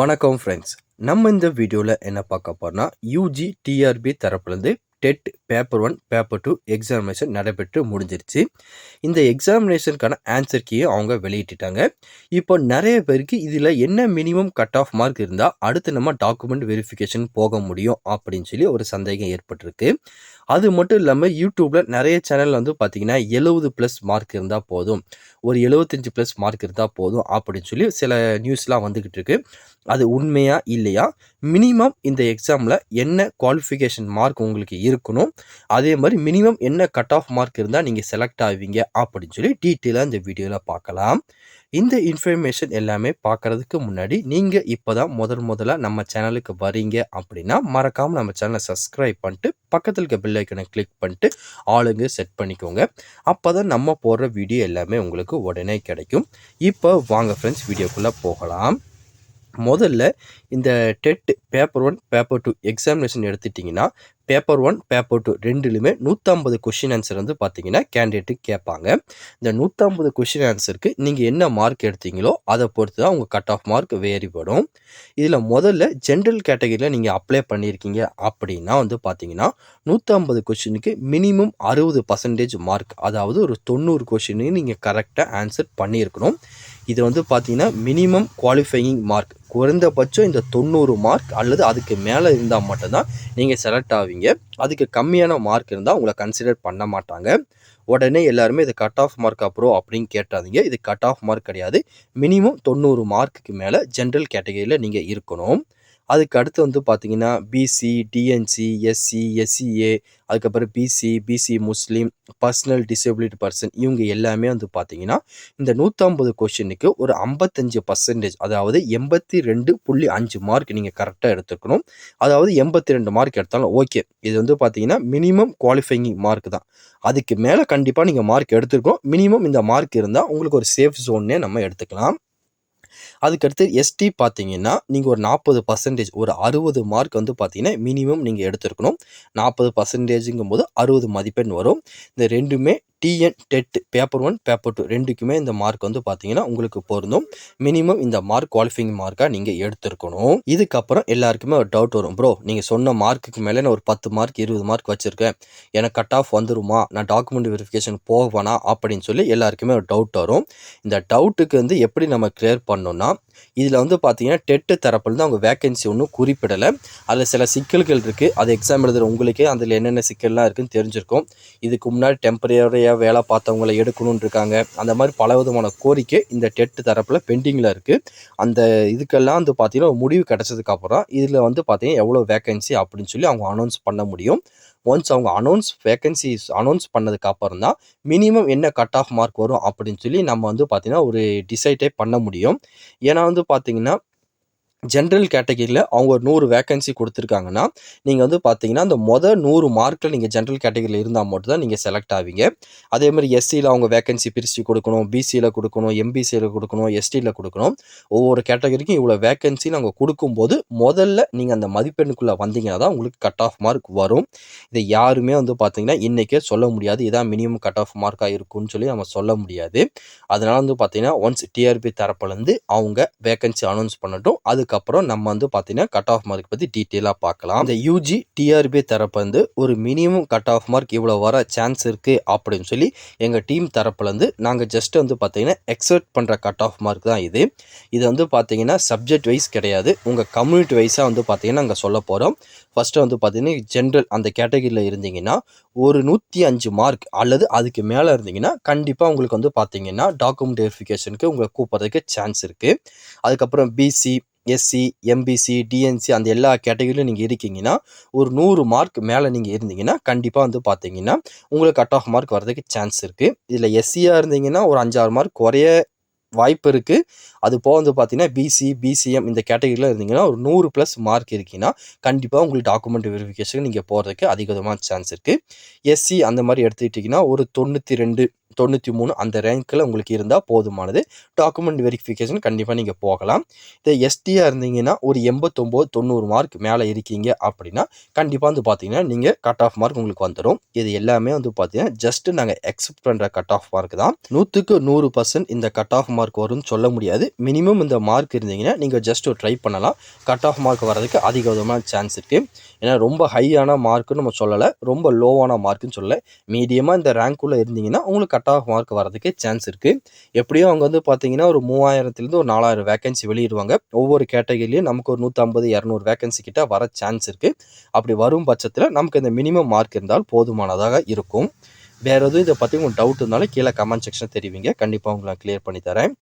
வணக்கம் ஃப்ரெண்ட்ஸ். நம்ம இந்த வீடியோவில் என்ன பார்க்க போறோம்னா, யூஜி டிஆர்பி தரப்புலேருந்து டெட் பேப்பர் 1 பேப்பர் 2 எக்ஸாமினேஷன் நடைபெற்று முடிஞ்சிருச்சு. இந்த எக்ஸாமினேஷனுக்கான ஆன்சர் கீயை அவங்க வெளியிட்டுட்டாங்க. இப்போ நிறைய பேருக்கு இதில் என்ன மினிமம் கட் ஆஃப் மார்க் இருந்தால் அடுத்து நம்ம டாக்குமெண்ட் வெரிஃபிகேஷன் போக முடியும் அப்படின்னு சொல்லி ஒரு சந்தேகம் ஏற்பட்டிருக்கு. அது மட்டும் இல்லாமல் யூடியூப்பில் நிறைய சேனல் வந்து பார்த்திங்கன்னா 70+ மார்க் இருந்தால் போதும், ஒரு 75+ மார்க் இருந்தால் போதும் அப்படின்னு சொல்லி சில நியூஸ்லாம் வந்துக்கிட்டு இருக்கு. அது உண்மையா இல்லையா, மினிமம் இந்த எக்ஸாமில் என்ன குவாலிஃபிகேஷன் மார்க் உங்களுக்கு இருக்கணும், அதே மாதிரி மினிமம் என்ன கட் ஆஃப் மார்க் இருந்தால் நீங்கள் செலக்ட் ஆவீங்க அப்படின்னு சொல்லி டீட்டெயிலாக இந்த வீடியோவில் பார்க்கலாம். இந்த இன்ஃபர்மேஷன் எல்லாமே பார்க்குறதுக்கு முன்னாடி நீங்கள் இப்போ தான் முதல்ல நம்ம சேனலுக்கு வரீங்க அப்படின்னா மறக்காமல் நம்ம சேனலை சப்ஸ்கிரைப் பண்ணிட்டு பக்கத்தில் இருக்க பெல் ஐக்கனை கிளிக் பண்ணிட்டு ஆளுங்க செட் பண்ணிக்கோங்க. அப்போ தான் நம்ம போடுற வீடியோ எல்லாமே உங்களுக்கு உடனே கிடைக்கும். இப்போ வாங்க ஃப்ரெண்ட்ஸ், வீடியோக்குள்ளே போகலாம். முதல்ல இந்த டெட் பேப்பர் 1 பேப்பர் 2 எக்ஸாமினேஷன் எடுத்துட்டிங்கன்னா, பேப்பர் 1 பேப்பர் 2 ரெண்டுலையுமே 150 கொஷின் ஆன்சர் வந்து பார்த்தீங்கன்னா கேண்டிடேட்டுக்கு கேட்பாங்க. இந்த 150 கொஷின் ஆன்சருக்கு நீங்கள் என்ன மார்க் எடுத்தீங்களோ அதை பொறுத்து தான் உங்கள் கட் ஆஃப் மார்க் வேறுபடும். இதில் முதல்ல ஜென்ரல் கேட்டகரியில் நீங்கள் அப்ளை பண்ணியிருக்கீங்க அப்படின்னா வந்து பார்த்தீங்கன்னா 150 கொஷினுக்கு மினிமம் 60% மார்க், அதாவது ஒரு 90 கொஷினுக்கு நீங்கள் கரெக்டாக ஆன்சர் பண்ணியிருக்கணும். இது வந்து பார்த்தீங்கன்னா மினிமம் குவாலிஃபையிங் மார்க், குறைந்தபட்சம் இந்த 90 மார்க் அல்லது அதுக்கு மேலே இருந்தால் மட்டும்தான் நீங்கள் செலக்ட் ஆவீங்க. அதுக்கு கம்மியான மார்க் இருந்தால் உங்களை கன்சிடர் பண்ண மாட்டாங்க. உடனே எல்லாருமே இது கட் ஆஃப் மார்க் அப்புறம் அப்படின்னு கேட்டாதீங்க. இது கட் ஆஃப் மார்க் கிடையாது. மினிமம் 90 மார்க்குக்கு மேலே ஜென்ரல் கேட்டகரியில் நீங்கள் இருக்கணும். அதுக்கு அடுத்து வந்து பார்த்தீங்கன்னா பிசி, டிஎன்சி, எஸ்சி, எஸ்சிஏ, அதுக்கப்புறம் பிசி முஸ்லீம், பர்சனல் டிசபிலிட்டி பர்சன், இவங்க எல்லாமே வந்து பார்த்தீங்கன்னா இந்த 150 கொஷினுக்கு ஒரு 55%, அதாவது 82.5 மார்க் நீங்கள் கரெக்டாக எடுத்துக்கணும். அதாவது 82 மார்க் எடுத்தாலும் ஓகே. இது வந்து பார்த்தீங்கன்னா மினிமம் குவாலிஃபையிங் மார்க் தான். அதுக்கு மேலே கண்டிப்பாக நீங்கள் மார்க் எடுத்துருக்கணும். மினிமம் இந்த மார்க் இருந்தால் உங்களுக்கு ஒரு சேஃப் ஜோன்னே நம்ம எடுத்துக்கலாம். அதுக்கடுத்து எஸ்டி பார்த்தீங்கன்னா நீங்கள் ஒரு 40%, ஒரு 60 மார்க் வந்து பார்த்தீங்கன்னா மினிமம் நீங்கள் எடுத்துருக்கணும். 40%ங்கும் போது 60 மதிப்பெண் வரும். இந்த ரெண்டுமே டிஎன் டெட் பேப்பர் 1 பேப்பர் 2 ரெண்டுக்குமே இந்த மார்க் வந்து பார்த்தீங்கன்னா உங்களுக்கு பொருந்தும். மினிமம் இந்த மார்க் குவாலிஃபைங் மார்க்காக நீங்கள் எடுத்துருக்கணும். இதுக்கப்புறம் எல்லாருக்குமே ஒரு டவுட் வரும், ப்ரோ நீங்கள் சொன்ன மார்க்குக்கு மேலே நான் ஒரு 10 மார்க் 20 மார்க் வச்சுருக்கேன், எனக்கு கட் ஆஃப் வந்துருமா, நான் டாக்குமெண்ட் வெரிஃபிகேஷன் போவேனா அப்படின்னு சொல்லி எல்லாருக்குமே ஒரு டவுட் வரும். இந்த டவுட்டுக்கு வந்து எப்படி நம்ம கிளியர் பண்ணோம்னா, இதில் வந்து பார்த்தீங்கன்னா டெட்டு தரப்புலேருந்து அவங்க வேகன்சி ஒன்றும் குறிப்பிடலை. அதில் சில சிக்கல்கள் இருக்குது. அது எக்ஸாம் எழுதுகிற உங்களுக்கே அதில் என்னென்ன சிக்கல்லாம் இருக்குதுன்னு தெரிஞ்சிருக்கும். இதுக்கு முன்னாடி டெம்பரரியாக வேலை பார்த்தவங்களை எடுக்கணும்னு இருக்காங்க. அந்த மாதிரி பல விதமான கோரிக்கை இந்த டெட்டு தரப்பில் பெண்டிங்கில் இருக்குது. அந்த இதுக்கெல்லாம் வந்து பார்த்தீங்கன்னா ஒரு முடிவு கிடச்சதுக்கப்புறம் இதில் வந்து பார்த்தீங்கன்னா எவ்வளோ வேகன்சி அப்படின்னு சொல்லி அவங்க அனௌன்ஸ் பண்ண முடியும். ஒன்ஸ் அவங்க வேகன்சிஸ் அனௌன்ஸ் பண்ணதுக்கு அப்புறம் தான் மினிமம் என்ன கட் ஆஃப் மார்க் வரும் அப்படின்னு சொல்லி நம்ம வந்து பார்த்தீங்கன்னா ஒரு டிசைடே பண்ண முடியும். ஏன்னா வந்து பார்த்தீங்கன்னா ஜென்ரல் கேட்டகரியில் அவங்க ஒரு 100 வேகன்சி கொடுத்துருக்காங்கன்னா, நீங்கள் வந்து பார்த்தீங்கன்னா அந்த 100 மார்க்கில் நீங்கள் ஜென்ரல் கேட்டகரியில் இருந்தால் மட்டும் தான் நீங்கள் செலக்ட் ஆவீங்க. அதே மாதிரி எஸ்சியில் அவங்க வேகன்சி பிரித்து கொடுக்கணும், பிசியில் கொடுக்கணும், எம்பிசியில் கொடுக்கணும், எஸ்டியில் கொடுக்கணும். ஒவ்வொரு கேட்டகரிக்கும் இவ்வளோ வேகன்சின்னு அவங்க கொடுக்கும்போது முதல்ல நீங்கள் அந்த மதிப்பெண்ணுக்குள்ளே வந்தீங்கன்னா தான் உங்களுக்கு கட் ஆஃப் மார்க் வரும். இதை யாருமே வந்து பார்த்தீங்கன்னா இன்றைக்கே சொல்ல முடியாது, இதான் மினிமம் கட் ஆஃப் மார்க்காக இருக்கும்னு சொல்லி நம்ம சொல்ல முடியாது. அதனால் வந்து பார்த்தீங்கன்னா ஒன்ஸ் டிஆர்பி தரப்புலேருந்து அவங்க வேகன்சி அனௌன்ஸ் பண்ணட்டும். அதுக்கப்புறம் நம்ம வந்து பார்த்தீங்கன்னா கட் ஆஃப் மார்க் பற்றி டீட்டெயிலாக பார்க்கலாம். இந்த யூஜி டிஆர்பி தரப்பு வந்து ஒரு மினிமம் கட் ஆஃப் மார்க் இவ்வளோ வர சான்ஸ் இருக்குது அப்படின்னு சொல்லி எங்கள் டீம் தரப்புலேருந்து நாங்கள் ஜஸ்ட் வந்து பார்த்தீங்கன்னா எக்ஸ்பெக்ட் பண்ணுற கட் ஆஃப் மார்க் தான் இது. இது வந்து பார்த்தீங்கன்னா சப்ஜெக்ட் வைஸ் கிடையாது, உங்கள் கம்யூனிட்டி வைஸாக வந்து பார்த்தீங்கன்னா நாங்கள் சொல்ல போகிறோம். ஃபஸ்ட்டு வந்து பார்த்தீங்கன்னா ஜென்ரல் அந்த கேட்டகரியில் இருந்தீங்கன்னா ஒரு 105 மார்க் அல்லது அதுக்கு மேலே இருந்தீங்கன்னா கண்டிப்பாக உங்களுக்கு வந்து பார்த்தீங்கன்னா டாக்குமெண்ட் வெரிஃபிகேஷனுக்கு உங்களை கூப்பிட்றதுக்கு சான்ஸ் இருக்குது. அதுக்கப்புறம் பிசி, எஸ்சி, எம்பிசி, டிஎன்சி அந்த எல்லா கேட்டகரியிலும் நீங்கள் இருக்கீங்கன்னா ஒரு 100 மார்க் மேலே நீங்கள் இருந்தீங்கன்னா கண்டிப்பாக வந்து பார்த்தீங்கன்னா உங்களுக்கு கட் ஆஃப் மார்க் வர்றதுக்கு சான்ஸ் இருக்குது. இதில் எஸ்சியாக இருந்தீங்கன்னா ஒரு 5-6 மார்க் குறைய வாய்ப்பு இருக்குது. அது போக வந்து பார்த்தீங்கன்னா பிசி, பிசிஎம் இந்த கேட்டகரியில் இருந்தீங்கன்னா ஒரு 100+ மார்க் இருக்கீங்கன்னா கண்டிப்பாக உங்களுக்கு டாக்குமெண்ட் வெரிஃபிகேஷன் நீங்கள் போகிறதுக்கு அதிகமான சான்ஸ் இருக்குது. எஸ்சி அந்த மாதிரி எடுத்துக்கிட்டிங்கன்னா ஒரு 92 93 அந்த ரேங்க்கில் உங்களுக்கு இருந்தால் போதுமானது. டாக்குமெண்ட் வெரிஃபிகேஷன் கண்டிப்பாக நீங்கள் போகலாம். இதை எஸ்டியாக இருந்தீங்கன்னா ஒரு 89 90 மார்க் மேலே இருக்கீங்க அப்படின்னா கண்டிப்பாக வந்து பார்த்தீங்கன்னா நீங்கள் கட் ஆஃப் மார்க் உங்களுக்கு வந்துடும். இது எல்லாமே வந்து பார்த்தீங்கன்னா ஜஸ்ட் நாங்கள் எக்ஸெப்ட் பண்ணுற கட் ஆஃப் மார்க் தான். 100க்கு 100% இந்த கட் ஆஃப் மார்க் வரும்னு சொல்ல முடியாது. மினிமம் இந்த மார்க் இருந்தீங்கன்னா நீங்கள் ஜஸ்ட் ட்ரை பண்ணலாம். கட் ஆஃப் மார்க் வரதுக்கு அதிக விதமான சான்ஸ் இருக்குது. ஏன்னா ரொம்ப ஹையான மார்க்குன்னு நம்ம சொல்லலை, ரொம்ப லோவான மார்க்குன்னு சொல்லலை. மீடியமாக இந்த ரேங்க்குள்ளே இருந்தீங்கன்னா உங்களுக்கு கட் ஆஃப் மார்க் வரதுக்கு சான்ஸ் இருக்குது. எப்படியும் அவங்க வந்து பார்த்தீங்கன்னா ஒரு 3000லேருந்து ஒரு 4000 வேகன்சி வெளியிடுவாங்க. ஒவ்வொரு கேட்டகரியிலையும் நமக்கு ஒரு 150 200 வேகன்சி கிட்ட வர சான்ஸ் இருக்குது. அப்படி வரும் பட்சத்தில் நமக்கு இந்த மினிமம் மார்க் இருந்தால் போதுமானதாக இருக்கும். வேறு எதுவும் இதை பற்றி உங்களுக்கு டவுட் இருந்தாலும் கீழே கமெண்ட் செக்ஷன் தெரிவிங்க. கண்டிப்பாக உங்களை நான் கிளியர் பண்ணி தரேன்.